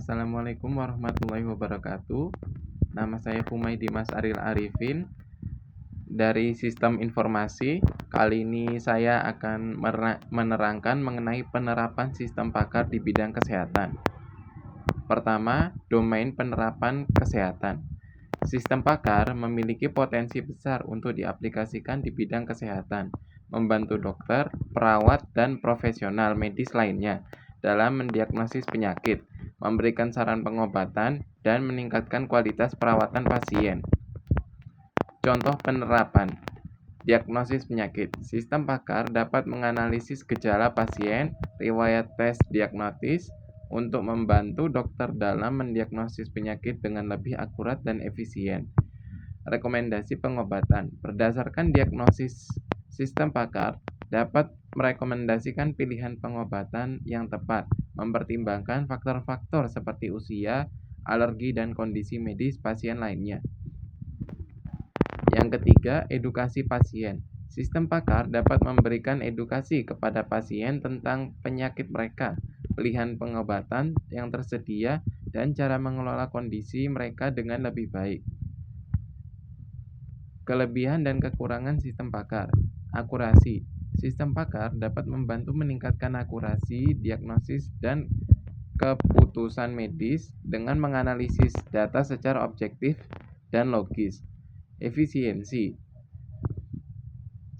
Assalamualaikum warahmatullahi wabarakatuh. Nama saya Humaydi Mas Aril Arifin dari Sistem Informasi. Kali ini saya akan menerangkan mengenai penerapan sistem pakar di bidang kesehatan. Pertama, domain penerapan kesehatan. Sistem pakar memiliki potensi besar untuk diaplikasikan di bidang kesehatan, membantu dokter, perawat, dan profesional medis lainnya dalam mendiagnosis penyakit, memberikan saran pengobatan, dan meningkatkan kualitas perawatan pasien. Contoh penerapan: diagnosis penyakit. Sistem pakar dapat menganalisis gejala pasien, riwayat tes diagnostis, untuk membantu dokter dalam mendiagnosis penyakit dengan lebih akurat dan efisien. Rekomendasi pengobatan. Berdasarkan diagnosis, sistem pakar dapat merekomendasikan pilihan pengobatan yang tepat, mempertimbangkan faktor-faktor seperti usia, alergi, dan kondisi medis pasien lainnya. Yang ketiga, edukasi pasien. Sistem pakar dapat memberikan edukasi kepada pasien tentang penyakit mereka, pilihan pengobatan yang tersedia, dan cara mengelola kondisi mereka dengan lebih baik. Kelebihan dan kekurangan sistem pakar. Akurasi. Sistem pakar dapat membantu meningkatkan akurasi diagnosis dan keputusan medis dengan menganalisis data secara objektif dan logis. Efisiensi.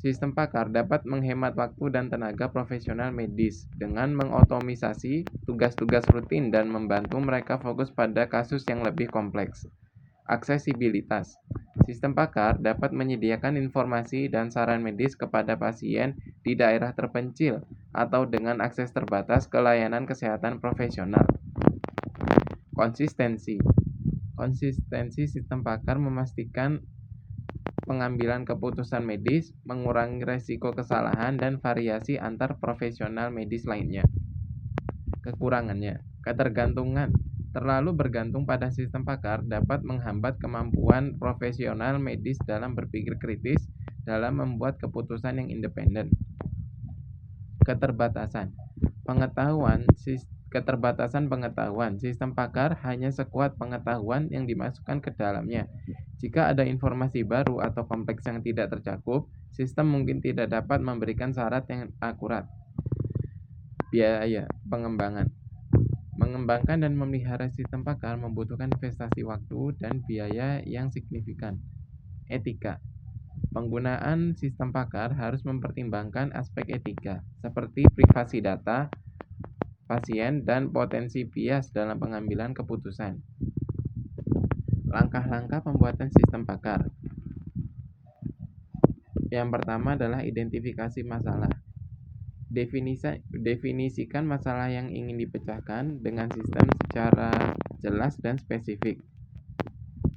Sistem pakar dapat menghemat waktu dan tenaga profesional medis dengan mengotomisasi tugas-tugas rutin dan membantu mereka fokus pada kasus yang lebih kompleks. Aksesibilitas. Sistem pakar dapat menyediakan informasi dan saran medis kepada pasien di daerah terpencil atau dengan akses terbatas ke layanan kesehatan profesional. Konsistensi. Konsistensi sistem pakar memastikan pengambilan keputusan medis, mengurangi resiko kesalahan, dan variasi antar profesional medis lainnya. Kekurangannya, ketergantungan. Terlalu bergantung pada sistem pakar dapat menghambat kemampuan profesional medis dalam berpikir kritis dalam membuat keputusan yang independen. Keterbatasan pengetahuan. Sistem pakar hanya sekuat pengetahuan yang dimasukkan ke dalamnya. Jika ada informasi baru atau kompleks yang tidak tercakup, sistem mungkin tidak dapat memberikan syarat yang akurat. Biaya pengembangan. Mengembangkan dan memelihara sistem pakar membutuhkan investasi waktu dan biaya yang signifikan. Etika. Penggunaan sistem pakar harus mempertimbangkan aspek etika, seperti privasi data pasien dan potensi bias dalam pengambilan keputusan. Langkah-langkah pembuatan sistem pakar. Yang pertama adalah identifikasi masalah. Definisikan masalah yang ingin dipecahkan dengan sistem secara jelas dan spesifik.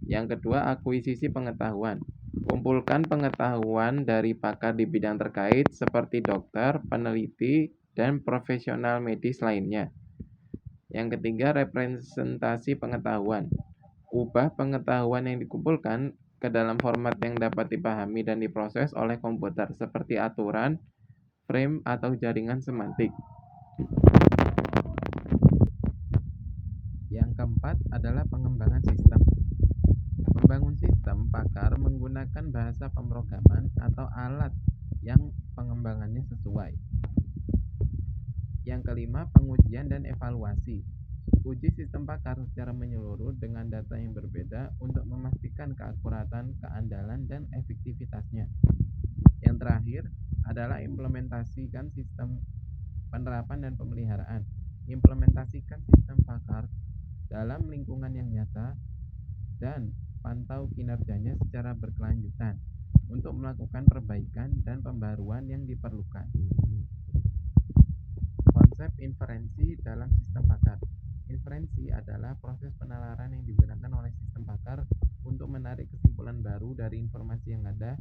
Yang kedua, akuisisi pengetahuan. Kumpulkan pengetahuan dari pakar di bidang terkait seperti dokter, peneliti, dan profesional medis lainnya. Yang ketiga, representasi pengetahuan. Ubah pengetahuan yang dikumpulkan ke dalam format yang dapat dipahami dan diproses oleh komputer, seperti aturan, frame, atau jaringan semantik. Yang keempat adalah pengembangan sistem. Membangun sistem pakar menggunakan bahasa pemrograman atau alat yang pengembangannya sesuai. Yang kelima, pengujian dan evaluasi. Uji sistem pakar secara menyeluruh dengan data yang berbeda untuk memastikan keakuratan, keandalan, dan efektivitasnya. Yang terakhir adalah implementasikan sistem penerapan dan pemeliharaan. Implementasikan sistem pakar dalam lingkungan yang nyata dan pantau kinerjanya secara berkelanjutan untuk melakukan perbaikan dan pembaruan yang diperlukan. Konsep inferensi dalam sistem pakar. Inferensi adalah proses penalaran yang digunakan oleh sistem pakar untuk menarik kesimpulan baru dari informasi yang ada.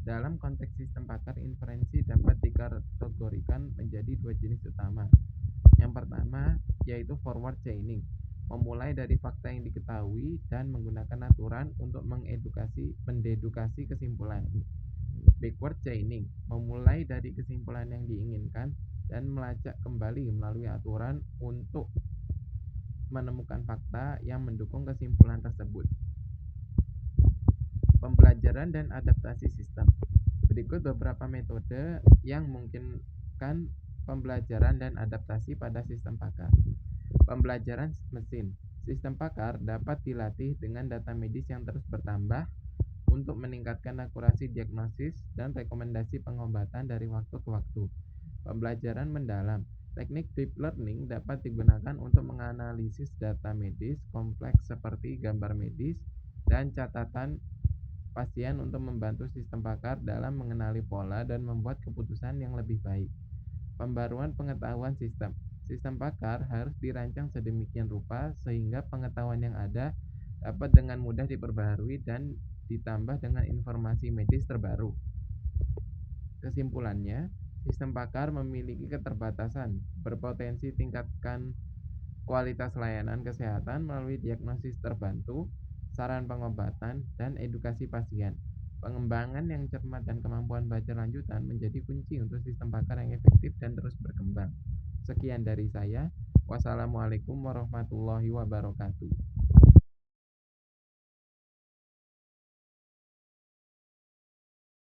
Dalam konteks sistem pakar, inferensi dapat dikategorikan menjadi dua jenis utama. Yang pertama yaitu forward chaining, memulai dari fakta yang diketahui dan menggunakan aturan untuk mendedukasi kesimpulan. Backward chaining, memulai dari kesimpulan yang diinginkan dan melacak kembali melalui aturan untuk menemukan fakta yang mendukung kesimpulan tersebut. Pembelajaran dan adaptasi sistem. Berikut beberapa metode yang memungkinkan pembelajaran dan adaptasi pada sistem pakar. Pembelajaran mesin. Sistem pakar dapat dilatih dengan data medis yang terus bertambah untuk meningkatkan akurasi diagnosis dan rekomendasi pengobatan dari waktu ke waktu. Pembelajaran mendalam. Teknik deep learning dapat digunakan untuk menganalisis data medis kompleks seperti gambar medis dan catatan pasien untuk membantu sistem pakar dalam mengenali pola dan membuat keputusan yang lebih baik. Pembaruan pengetahuan sistem. Sistem pakar harus dirancang sedemikian rupa sehingga pengetahuan yang ada dapat dengan mudah diperbaharui dan ditambah dengan informasi medis terbaru. Kesimpulannya, sistem pakar memiliki keterbatasan, berpotensi tingkatkan kualitas layanan kesehatan melalui diagnosis terbantu, saran pengobatan, dan edukasi pasien. Pengembangan yang cermat dan kemampuan belajar lanjutan menjadi kunci untuk sistem pakar yang efektif dan terus berkembang. Sekian dari saya. Wassalamualaikum warahmatullahi wabarakatuh.